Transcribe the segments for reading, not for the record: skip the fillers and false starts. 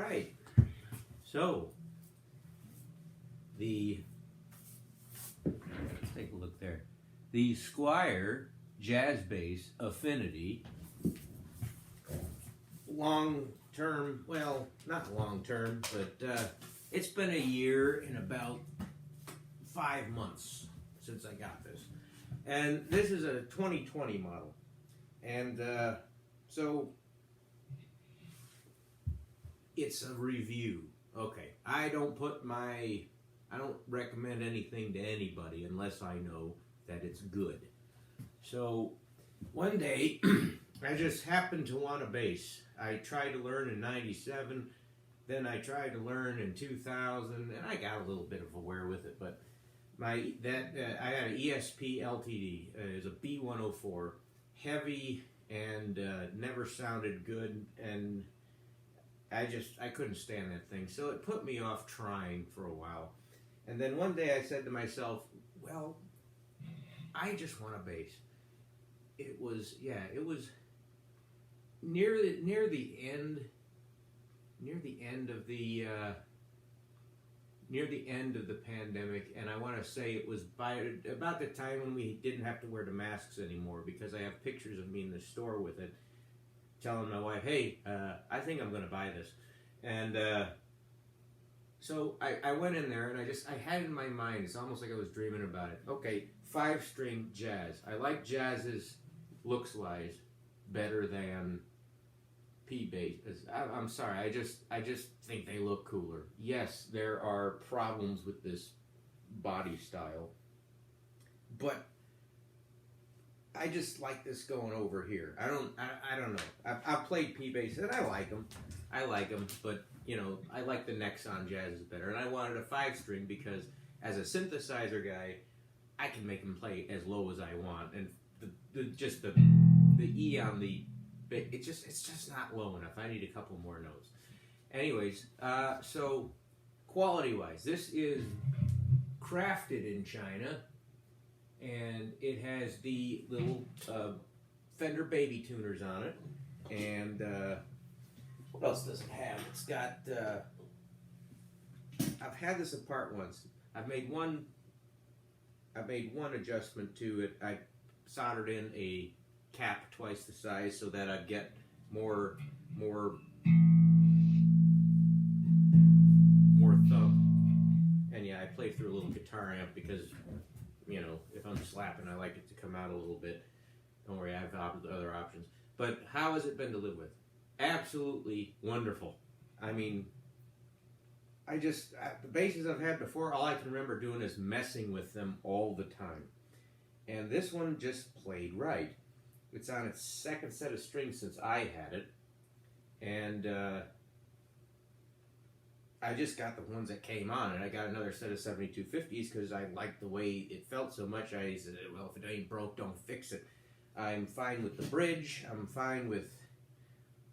right. So, let's take a look there. The Squire jazz bass Affinity, long term, well, not long term, but it's been a year and about 5 months since I got this. And this is a 2020 model. And so it's a review. Okay, I don't recommend anything to anybody unless I know that it's good. So one day I just happened to want a bass. I tried to learn in '97, then I tried to learn in 2000, and I got a little bit of a wear with it. But I had an ESP LTD. It was a B104, heavy and never sounded good, and I couldn't stand that thing. So it put me off trying for a while. And then one day I said to myself, well, I just want a bass. It was near the end of the pandemic, and I want to say it was by about the time when we didn't have to wear the masks anymore, because I have pictures of me in the store with it, telling my wife, hey, I think I'm going to buy this. And so I went in there, and I had it in my mind. It's almost like I was dreaming about it. Okay, 5-string jazz. I like jazz's looks-wise better than P bass. I'm sorry, I just think they look cooler. Yes, there are problems with this body style, but I just like this going over here. I don't know. I've played P bass and I like them, but you know, I like the Nexon jazzes better. And I wanted a 5-string because as a synthesizer guy, I can make them play as low as I want, and the E on the it's just not low enough. I need a couple more notes. Anyways, so quality-wise, this is crafted in China, and it has the little Fender baby tuners on it. And what else does it have? It's got. I've had this apart once. I've made one adjustment to it. I soldered in a cap twice the size so that I'd get more thumb. And yeah, I play through a little guitar amp because, you know, if I'm slapping, I like it to come out a little bit. Don't worry, I have other options. But how has it been to live with? Absolutely wonderful. I mean, the basses I've had before, all I can remember doing is messing with them all the time. And this one just played right. It's on its second set of strings since I had it. And I just got the ones that came on, and I got another set of 7250s because I liked the way it felt so much. I said, well, if it ain't broke, don't fix it. I'm fine with the bridge. I'm fine with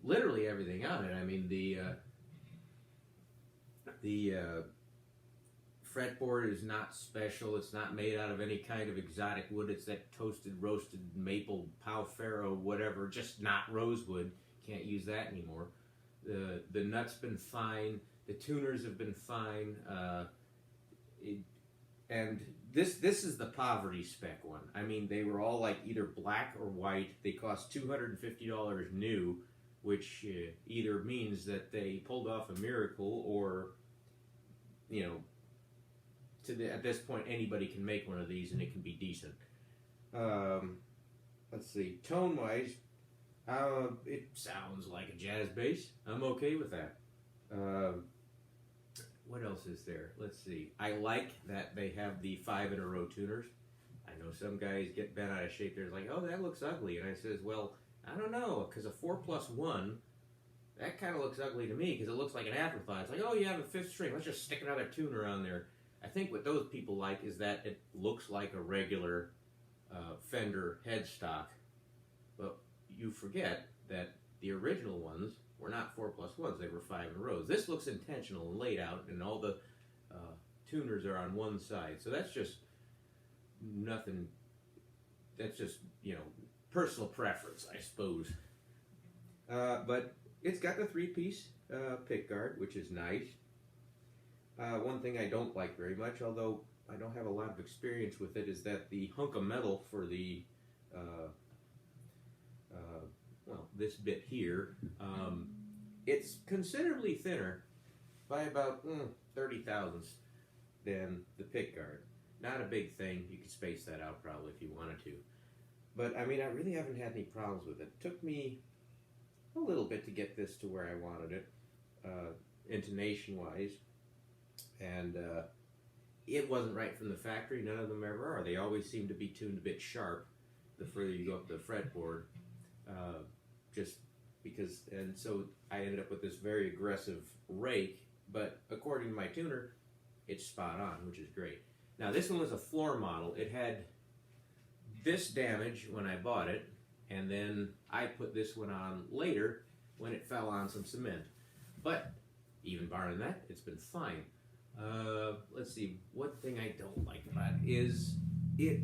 literally everything on it. I mean, the fretboard is not special. It's not made out of any kind of exotic wood. It's that toasted, roasted maple, pau ferro, whatever, just not rosewood. Can't use that anymore. The nut's been fine. The tuners have been fine. And this is the poverty spec one. I mean, they were all like either black or white. They cost $250 new, which either means that they pulled off a miracle, or, you know, at this point anybody can make one of these and it can be decent. Let's see, tone wise, it sounds like a jazz bass. I'm okay with that. What else is there? Let's see. I like that they have the 5-in-a-row tuners. I know some guys get bent out of shape. They're like, oh, that looks ugly. And I says, well, I don't know, because a 4+1, that kind of looks ugly to me because it looks like an afterthought. It's like, oh, you have a 5th string. Let's just stick another tuner on there. I think what those people like is that it looks like a regular Fender headstock. But you forget that the original ones were not 4+1s. They were 5-in-a-rows. This looks intentional and laid out, and all the tuners are on one side. So that's just nothing. That's just, you know, personal preference, I suppose. But it's got the 3-piece pick guard, which is nice. One thing I don't like very much, although I don't have a lot of experience with it, is that the hunk of metal for the this bit here, it's considerably thinner by about 30 thousandths than the pick guard. Not a big thing. You could space that out probably if you wanted to. But I mean, I really haven't had any problems with it. It took me a little bit to get this to where I wanted it, intonation-wise. And it wasn't right from the factory. None of them ever are. They always seem to be tuned a bit sharp the further you go up the fretboard. Just because, and so I ended up with this very aggressive rake, but according to my tuner, it's spot on, which is great. Now this one was a floor model. It had this damage when I bought it, and then I put this one on later when it fell on some cement. But even barring that, it's been fine. Let's see, one thing I don't like about it is it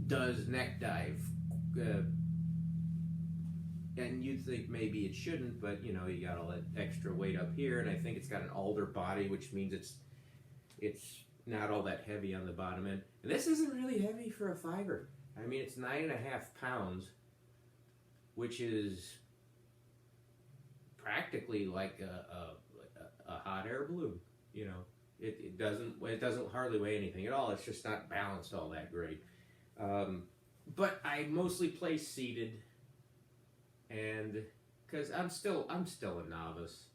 does neck dive. And you'd think maybe it shouldn't, but you know, you got all that extra weight up here, and I think it's got an alder body, which means it's not all that heavy on the bottom end. And this isn't really heavy for a fiber. I mean, it's 9.5 pounds, which is practically like a hot air balloon. You know, it doesn't hardly weigh anything at all. It's just not balanced all that great. But I mostly play seated, and because I'm still a novice.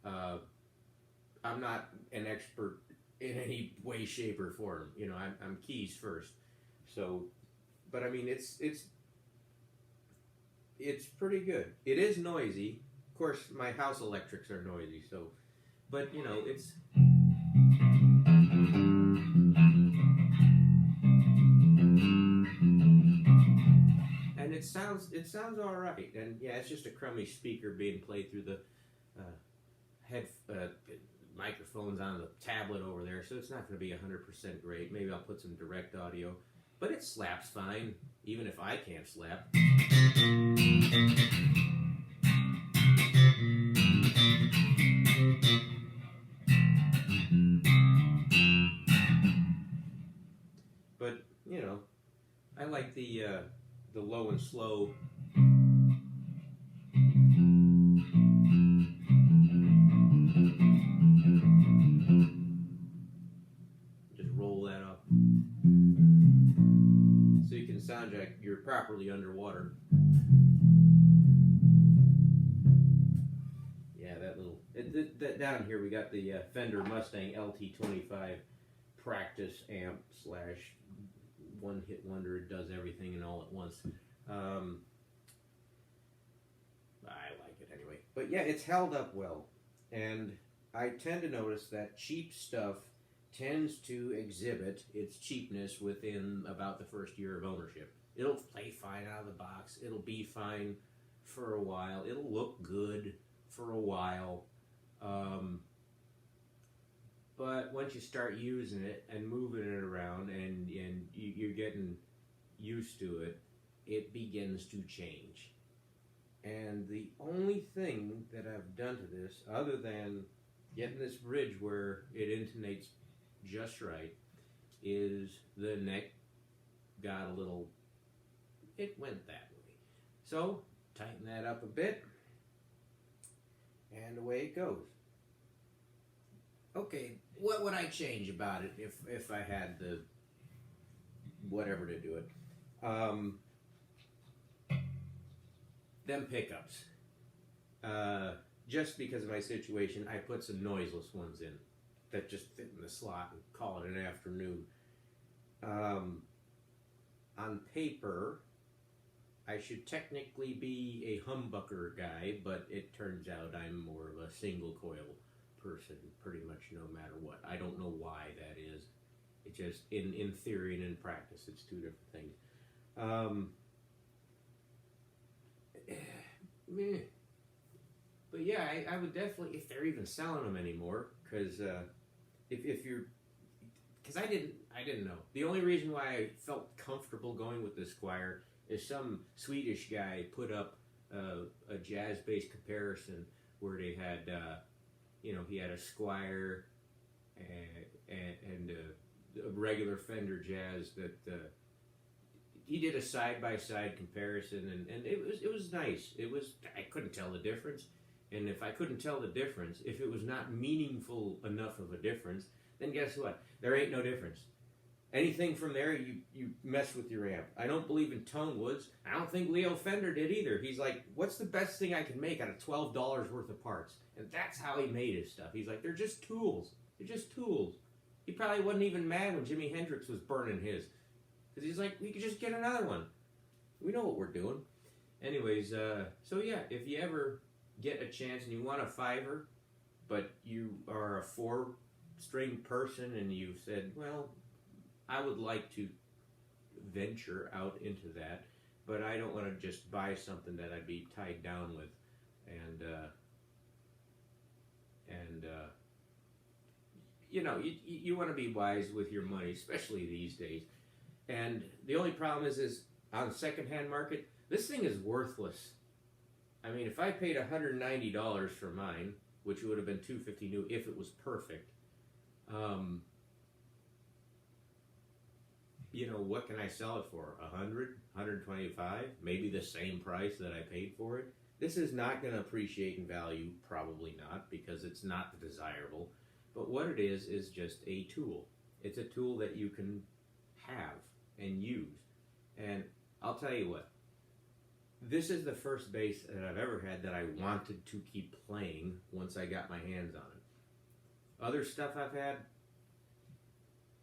I'm not an expert in any way, shape, or form. You know, I'm keys first. So, but I mean, it's pretty good. It is noisy. Of course, my house electrics are noisy. So, but you know, it's. And it sounds all right. And yeah, it's just a crummy speaker being played through the microphones on the tablet over there, so it's not going to be 100% great. Maybe I'll put some direct audio, but it slaps fine, even if I can't slap. But you know, I like the low and slow. So you can sound check you're properly underwater. Yeah, that little down here we got the Fender Mustang LT25 practice amp / one hit wonder. It does everything and all at once. I like it anyway. But yeah, it's held up well, and I tend to notice that cheap stuff tends to exhibit its cheapness within about the first year of ownership. It'll play fine out of the box. It'll be fine for a while. It'll look good for a while. But once you start using it and moving it around and you're getting used to it, it begins to change. And the only thing that I've done to this, other than getting this bridge where it intonates just right, is the neck got a little, it went that way. So tighten that up a bit, and away it goes. Okay, what would I change about it if I had the whatever to do it? Them pickups. Just because of my situation, I put some noiseless ones in that just fit in the slot and call it an afternoon. On paper, I should technically be a humbucker guy, but it turns out I'm more of a single coil person pretty much no matter what. I don't know why that is. It just, in theory and in practice, it's two different things. But yeah, I would definitely, if they're even selling them anymore, because if you're, because I didn't know. The only reason why I felt comfortable going with the Squire is some Swedish guy put up a jazz bass comparison where they had, he had a Squire and a regular Fender Jazz that he did a side by side comparison, and it was nice. I couldn't tell the difference, and if I couldn't tell the difference, if it was not meaningful enough of a difference, then guess what? There ain't no difference. Anything from there, you mess with your amp. I don't believe in tone woods. I don't think Leo Fender did either. He's like, what's the best thing I can make out of $12 worth of parts? And that's how he made his stuff. He's like, they're just tools. They're just tools. He probably wasn't even mad when Jimi Hendrix was burning his. Because he's like, we could just get another one. We know what we're doing. Anyways, so yeah, if you ever get a chance and you want a fiver, but you are a 4-string person and you've said, well, I would like to venture out into that, but I don't want to just buy something that I'd be tied down with, and you want to be wise with your money, especially these days. And the only problem is on the secondhand market, this thing is worthless. I mean, if I paid $190 for mine, which would have been $250 new if it was perfect, what can I sell it for? 100, 125, maybe the same price that I paid for it. This is not going to appreciate in value, probably not, because it's not the desirable. But what it is just a tool. It's a tool that you can have and use. And I'll tell you what, this is the first bass that I've ever had that I wanted to keep playing once I got my hands on it. Other stuff I've had,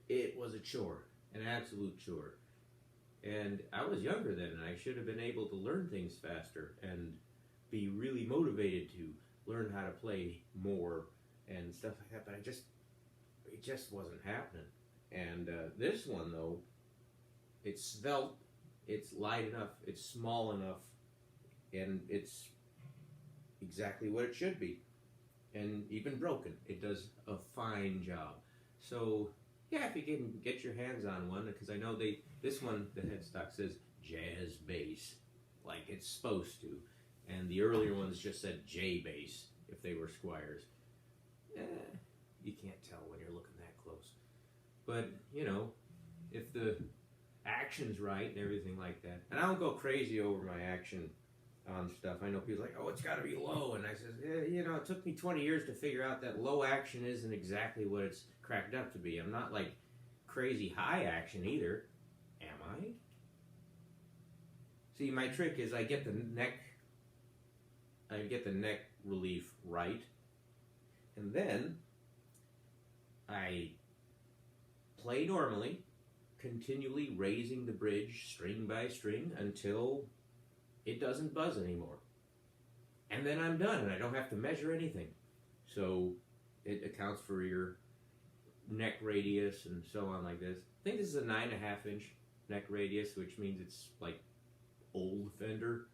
it was a chore. An absolute chore. And I was younger then, and I should have been able to learn things faster and be really motivated to learn how to play more and stuff like that, but it just wasn't happening. And this one, though, it's svelte, it's light enough, it's small enough, and it's exactly what it should be. And even broken, it does a fine job. So yeah, if you can get your hands on one, because I know this one, the headstock says jazz bass, like it's supposed to, and the earlier ones just said J bass if they were Squires. You can't tell when you're looking that close, but if the action's right and everything like that, and I don't go crazy over my action on stuff. I know people are like, oh, it's got to be low, and I says, it took me 20 years to figure out that low action isn't exactly what it's cracked up to be. I'm not like crazy high action either, am I? See, my trick is I get the neck relief right, and then I play normally, continually raising the bridge string by string until it doesn't buzz anymore. And then I'm done, and I don't have to measure anything. So it accounts for your neck radius and so on like this. I think this is a 9.5 inch neck radius, which means it's like old Fender.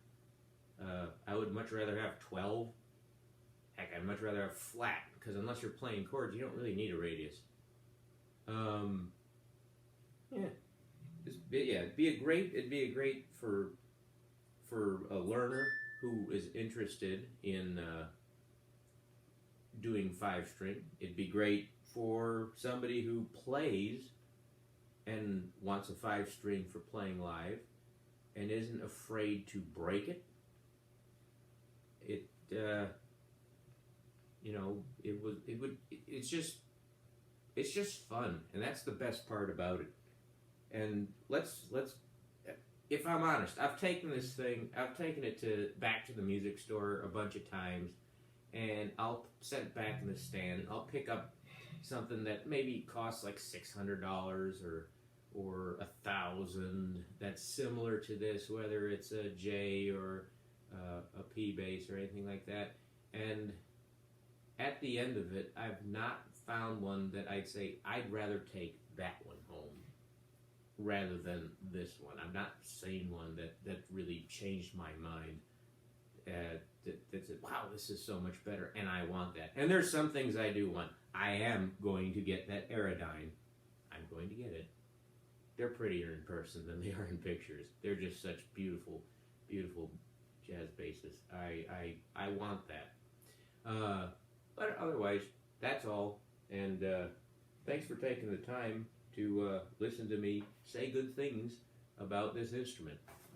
I would much rather have 12. Heck, I'd much rather have flat, because unless you're playing chords, you don't really need a radius. It'd be a great for a learner who is interested in doing 5-string. It'd be great for somebody who plays and wants a 5-string for playing live and isn't afraid to break it. It's just fun, and that's the best part about it. And let's if I'm honest, I've taken it back to the music store a bunch of times, and I'll set it back in the stand, and I'll pick up something that maybe costs like $600 or $1,000 that's similar to this, whether it's a J or a P bass or anything like that. And at the end of it, I've not found one that I'd say I'd rather take that one home rather than this one. I'm not saying one that really changed my mind. That said, wow, this is so much better, and I want that. And there's some things I do want. I am going to get that Aerodyne. I'm going to get it. They're prettier in person than they are in pictures. They're just such beautiful, beautiful jazz bassist. I want that. But otherwise, that's all. And thanks for taking the time to listen to me say good things about this instrument.